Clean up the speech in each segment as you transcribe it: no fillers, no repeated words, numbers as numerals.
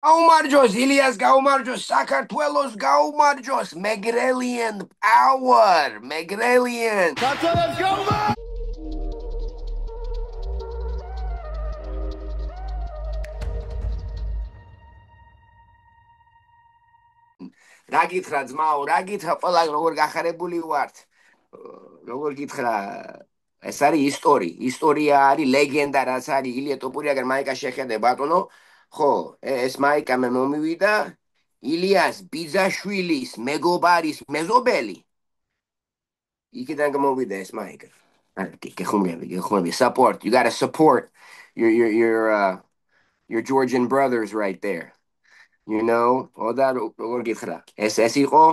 გაუმარჯოს ილიას გაუმარჯოს საქართველოს გაუმარჯოს მეგრელიან power მეგრელიან საქართველოს გაუმარჯოს რა გითხრა ძმაო რა გითხრა ყველა როგორ გახარებული ვართ როგორ გითხრა ეს არის ისტორია არის ლეგენდა რაც არის ილია ტოპურიაგან მაიკა შეხედე ბატონო ხო ეს მაიკა მე მომივიდა ილიას ბიძაშვილის მეგობარის მეზობელი იქიდან გამოვიდა ეს მაიკა გეხმები support you gotta support your Georgian brothers right there you know ოდა როგორ გითხრა ეს იყო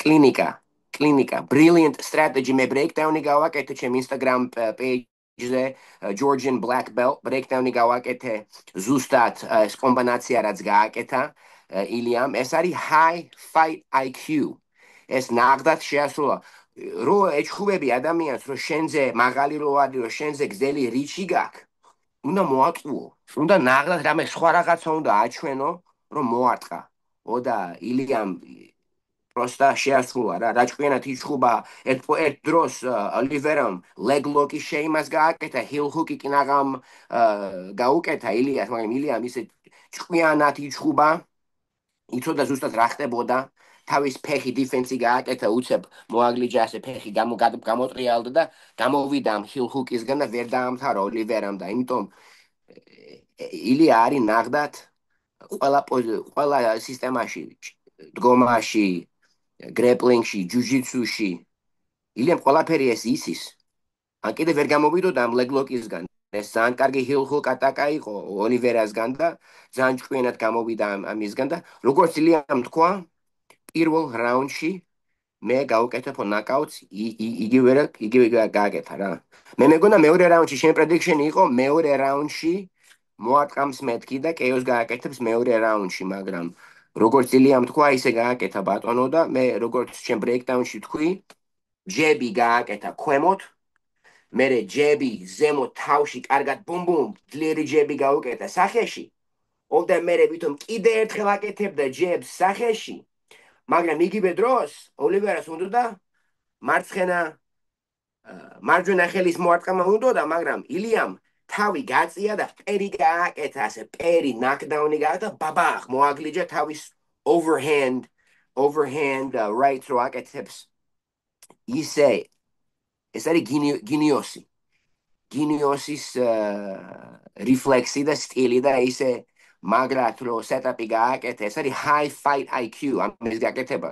კლინიკა brilliant strategy მე breakdown-ი გავაკეთე ჩემ Instagram page-ზე Georgian black belt breakdown-ი გავაკეთე ზუსტად ეს კომბინაცია რაც გააკეთა ილიამ ეს არის high fight IQ ეს ნახდათ შეასრულა რო ეჩხუბები ადამიანს რო შენზე მაღალი რო არის რო შენზე გზელი რიჩი გაქვს უნდა მოაწუო უნდა ნახდათ რამე სხვა რაღაცა უნდა აჩვენო რომ მოარტყა ოდა ილიამ просто შეასრულა რა რაჭკვიანად იჩხუბა ერთ დროს ოლივერამ ლეგლოკი შეიმას გააკეთა ჰილჰუკი კინაღამ გაუკეთა ილიას მაგრამ ილიამ ისე ჭკვიანად იჩხუბა იცოდა ზუსტად რა ხდებოდა თავის ფეხი დიფენსი გააკეთა უცებ მოაგლიჯა ასე ფეხი გამოტრიალდა და გამოვიდა ამ ჰილჰუკისგან და ვერ დაამთავრა ოლივერამ და იმიტომ ილია არის ნახდათ ყველა სისტემაში დგომაში გრეპლინგში ჯუჯიცუში ილიამ ყველაფერი ეს ისის ან კიდე ვერ გამოვიდოდა ამ ლეგლოკისგან ეს ძალიან კარგი ჰილჰუკ ატაკა იყო ოლივერასგან და ძალიან ჭკვიანად გამოვიდა ამისგან და როგორც ილიამ თქვა პირველ რაუნდში მე გავუკეთებ ნაკაუტს იგივე გააკეთა რა მე მეგონა მეორე რაუნდში შენ პრედიქშენი იყო მეორე რაუნდში მოატყამს მეთქი და კეოს გააკეთებს მეორე რაუნდში მაგრამ როგორც ილიამ თქვა ისე გააკეთა ბატონო და მე როგორც შენ ბრეიკდაუნში თქვი ჯები გააკეთა ქვემოთ მერე ჯები ზემოთ თავში კარგად ბუმ ძლიერი ჯები გაუკეთა სახეში ოდა მერე ვითომ კიდე ერთხელ აკეთებდა ჯებს სახეში მაგრამ იგივე დროს ოლივერას უნდოდა მარჯვენა ხელის მოარტყმა უნდოდა მაგრამ ილიამ თავი გაწია და პერი გააკეთა ასე პერი ნაკდაუნი გააკეთა ბაბახ მოაგლიჯა თავის overhand right throw აკეთებს ისე ეს არის გინიოსის რიფლექსი და სტილი და ისე მაგრად რო სეტაპი გააკეთე ეს არის high fight IQ ამის გაკეთება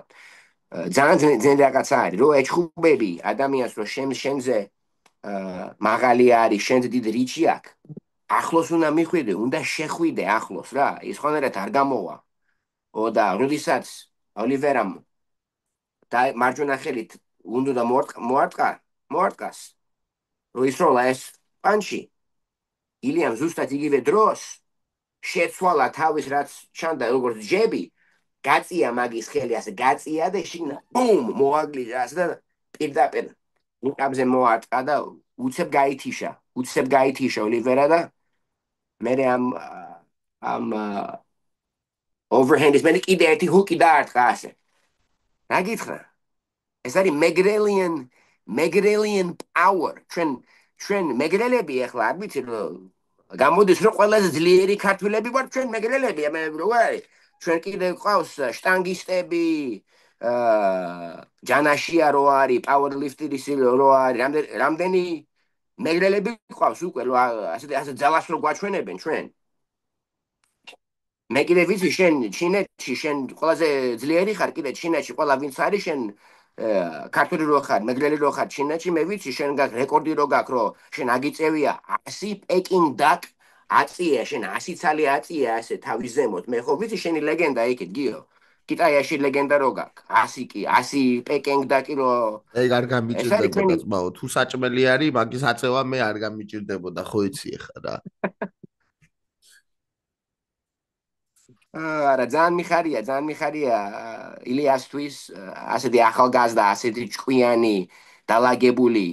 ძალიან ძნელი რაღაცა არის რო ეჩხუბები ადამიანს რო შენზე მაღალი არის შენზე დიდი რიჩი აქვს ახლოს უნდა მიხვიდე უნდა შეხვიდე ახლოს რა ის ხონერად არ გამოვა და როდესაც ოლივერამ და მარჯვენა ხელით უნდა მოარტყას რო ისროლა ეს პანჩი ილიამ ზუსტად იგივე დროს შეცვალა თავის რაც ჩანდა როგორც ჯები გაწია მაგის ხელი ასე გაწია და შიგნა ბუმ მოაგლიჯა ასე და პირდაპირ უკაბზე მოარტყა და უცებ გაითიშა ოლივერა და მე ამ overhand-ის მე კიდე ერთი ჰუკი დაარტყა ასე რა გითხრა ეს არის მეგრელიან power ჩვენ მეგრელები ახლა არ ვიცი გამოდის რომ ყველაზე ძლიერი ქართველები ვართ ჩვენ მეგრელები მე რო არის ჩვენ კიდე ყავს შტანგისტები ჯანაშია რო არის პაუერლიფტერი რო არის რამდენი მეგრელები ყავს უკვე ასე ძალას რო გვაჩვენებენ ჩვენ მე კიდე ვიცი შენ ჩინეთში შენ ყველაზე ძლიერი ხარ კიდე ჩინეთში ყველა ვინც არის შენ ქართული რო ხარ მეგრელი რო ხარ ჩინეთში მე ვიცი შენ გაქვს რეკორდი რო გაქვს რო შენ აგიწევია 100 პეკინ დაკ აწია შენ 100 ცალი აწია ასე თავის ზემოთ მე ხო ვიცი შენი ლეგენდა იქით გიო კიტაიაში ლეგენდა რო გაქვს 100 კი 100 პეკინ დაკი რო ეგ არ გამიჭირდებოდა ძმაო თუ საჭმელი არის მაგის აწევა მე არ გამიჭირდებოდა ხო იცი ხა რა არა ძალიან მიხარია ილიასთვის ასეთი ახალგაზრდა ასეთი ჭკვიანი დალაგებული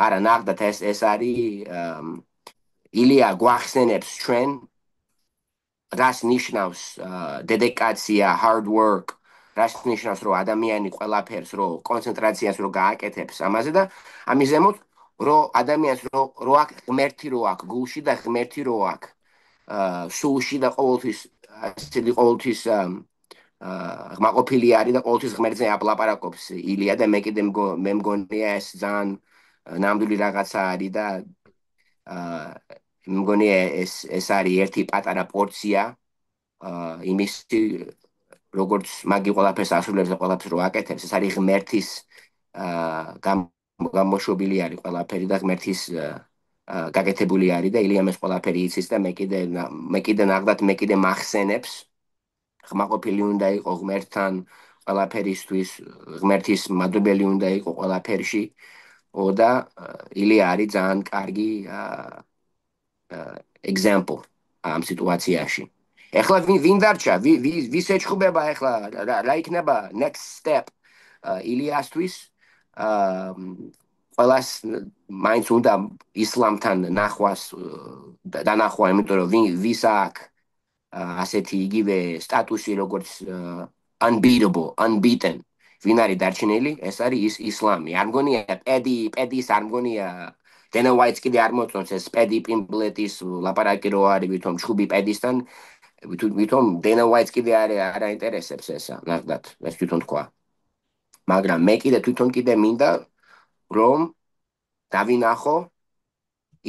არა ნახდათ ეს არის ილია გვახსენებს ჩვენ რას ნიშნავს დედიკაცია, hard work, რას ნიშნავს რომ ადამიანი ყველაფერს რომ კონცენტრაციას რომ გააკეთებს ამაზე და ამის ზემოთ რომ ადამიანს რო აქ ღმერთი რო აქ გულში და ღმერთი რო აქ სულში და ყოველთვის ასეთი ყოველთვის ღმაყოფილი არის და ყოველთვის ღმერთზე აპლაპარაკობს ილია და მე მგონია ეს ძალიან ნამდვილი რაღაცა არის და მე მგონია ეს არის ერთი პატარა პორცია იმის როგორც მაგი ყველაფერს ასრულებს და ყველაფერს რო აკეთებს ეს არის ღმერთის გამოშვებული არის ყველაფერი და ღმერთის გაკეთებული არის და ილიამ ეს ყველაფერი იცის და მე კიდე ნახდათ მე კიდე მახსენებს ღმაყოფილი უნდა იყო ღმერთთან ყველაფერისთვის ღმერთის მადლობელი უნდა იყო ყველაფერში და ილია არის ძალიან კარგი example ამ სიტუაციაში ეხლა ვინ დარჩა ვის ეჩხუბება ეხლა რა იქნება next step ილიასთვის ყველას მაინც უნდა ისლამთან ნახვას დანახვა იმიტომ რომ ვის აქვს ასეთი იგივე სტატუსი როგორც unbeaten ვინ არის დარჩენილი ეს არის ისლამი არ მგონია პედის არ მგონია დენა ვაიტს კიდე არ მოწონს ეს პედი პიმბლეტის ლაპარაკი რო არის ვითომ ჩხუბი პედისთან ვითომ დენა ვაიტს კიდე არ აინტერესებს ესა ნახდათ ეს თვითონ თქვა მაგრამ მე თვითონ კიდე მინდა რომ დავინახო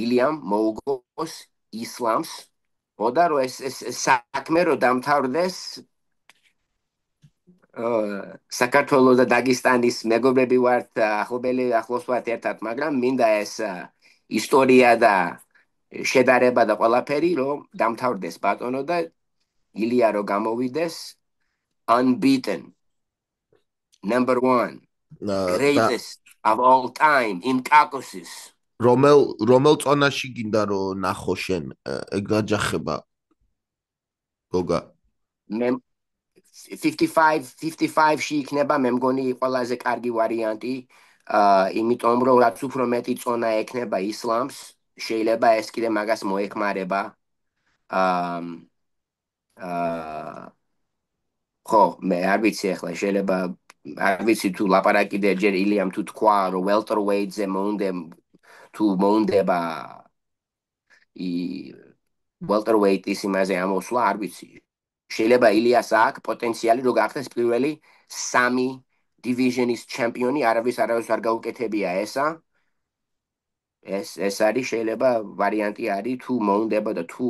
ილიამ მოუგოს ისლამს და რომ ეს საქმე რომ დამთავრდეს საქართველოს და დაგესტანის მეგობრები ვართ ახლოს ვართ ერთად მაგრამ მინდა ეს ისტორია და შედარება და ყველაფერი რომ დამთავრდეს ბატონო და ილია რომ გამოვიდეს unbeaten number 1 greatest of all time in Caucasus რომელ წონაში გინდა რომ ნახო შენ ეგ დაჯახება გოგა 55-ში იქნება მე მგონი ყველაზე კარგი ვარიანტი იმიტომ რომ რაც უფრო მეტი წონა ექნება ისლამს შეიძლება ეს კიდე მაგას მოეხმარება ხო მე არ ვიცი ახლა შეიძლება არ ვიცი თუ ლაპარაკი ჯერ ილიამ თუ თქვა რომ welterweight-ზე მოუნდება welterweight-ის იმაზე ამოსვლა არ ვიცი შეიძლება ილიას აქვს პოტენციალი რომ გახდეს პირველი 3 დივიზიონის ჩემპიონი არავის არ გაუკეთებია ესა ეს არის შეიძლება ვარიანტი არის თუ მოუნდება და თუ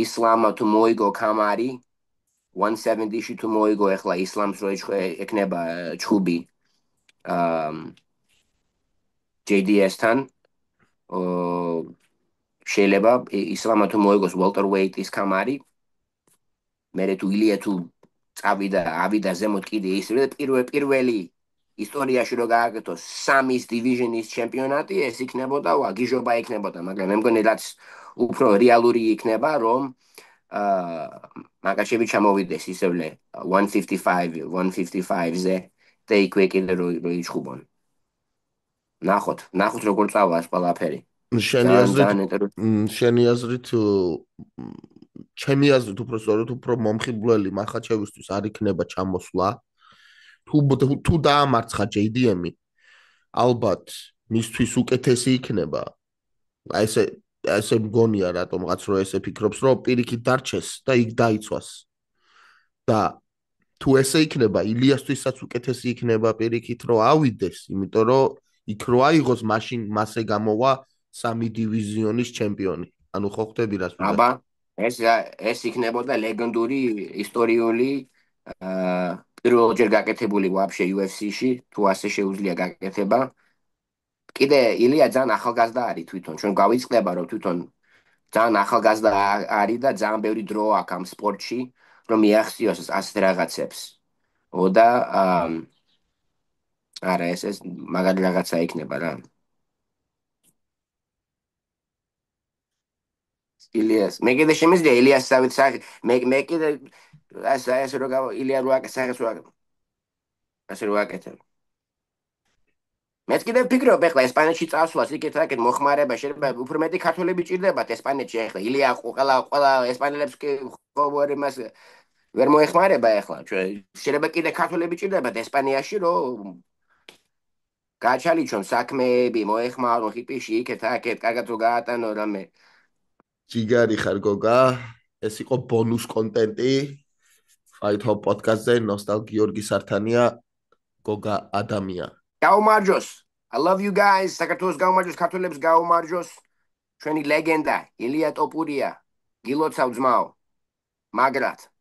ისლამა თუ მოიგო კამარი 170-ში თუ მოიგო ახლა ისლამს რო ექნება ჩხუბი JDS-თან შეიძლება ისლამა თუ მოიგოს welterweight-ის კამარი მერე თუ ილია თუ ავიდა ზემოთ კიდე ის პირველი ისტორიაში რო გააკეთოს 3 დივიზიონის ჩემპიონატი ეს იქნებოდა გიჟობა იქნებოდა მაგრამ მე მგონი რაც უფრო რეალური იქნება რომ მაკაჩევი ჩამოვიდეს ისევლე 155-ზე და იქვე კიდე რო იჩხუბონ ნახოთ როგორ წავა ეს ყველაფერი შენი აზრით ჩემი აზრით უფრო სწორად უფრო მომხიბვლელი მახაჩევისთვის არ იქნება ჩამოსვლა თუ დაამარცხა JDM-ი ალბათ მისთვის უკეთესი იქნება აი ესე მგონია რატომღაც რომ ესე ფიქრობს რომ პირიქით დარჩეს და იქ დაიცვას და თუ ესე იქნება ილიასთვისაც უკეთესი იქნება პირიქით რომ ავიდეს იმიტომ რომ იქ რო აიღოს მაშინ მასე გამოვა 3 დივიზიონის ჩემპიონი ანუ ხო ხვდები რას ვიტყვი აბა ეს იქნებოდა ლეგენდური ისტორიული პირველჯერ გაკეთებული ვაფშე UFC-ში თუ ასე შეუძლია გაკეთება კიდე ილია ძალიან ახალგაზრდა არის თვითონ ჩვენ გავიწყდება რომ თვითონ ძალიან ახალგაზრდა არის და ძალიან ბევრი დრო აქვს ამ სპორტში რომ მიახციოს ასეთ რაღაცებს და არა ეს მაგარი რაღაცა იქნება რა ილიას მე კიდე შემიძლია ილიას სავით მე კიდე ასე რო ილია რო ასე რო აკეთებ მეც კიდე ვფიქრობ ეხლა ესპანეთში წასვლას იქეთ რაკეთ მოხმარება შეიძლება უფრო მეტი ქართველები ჭირდებათ ესპანეთში ეხლა ილია ყველა ესპანელებს ვერ მას ვერ მოეხმარება ახლა. შეიძლება კიდე ქართველები ჭირდებათ ესპანიაში, რომ გაჩალიჩონ საქმეები, მოეხმარო ჰიპიში იქეთ აქეთ, კარგად რო გაატანო რამე. ჯიგარი ხარ გოგა. ეს იყო ბონუს კონტენტი. Fight Hop podcast-ზე ნოსტალ გიორგი სართანია გოგა ადამია. გაუმარჯოს. I love you guys. საქართველოს გაუმარჯოს, ქართველებს გაუმარჯოს. ჩვენი ლეგენდა ილია ტოპურია. გილოცავ ძმაო. მაგრად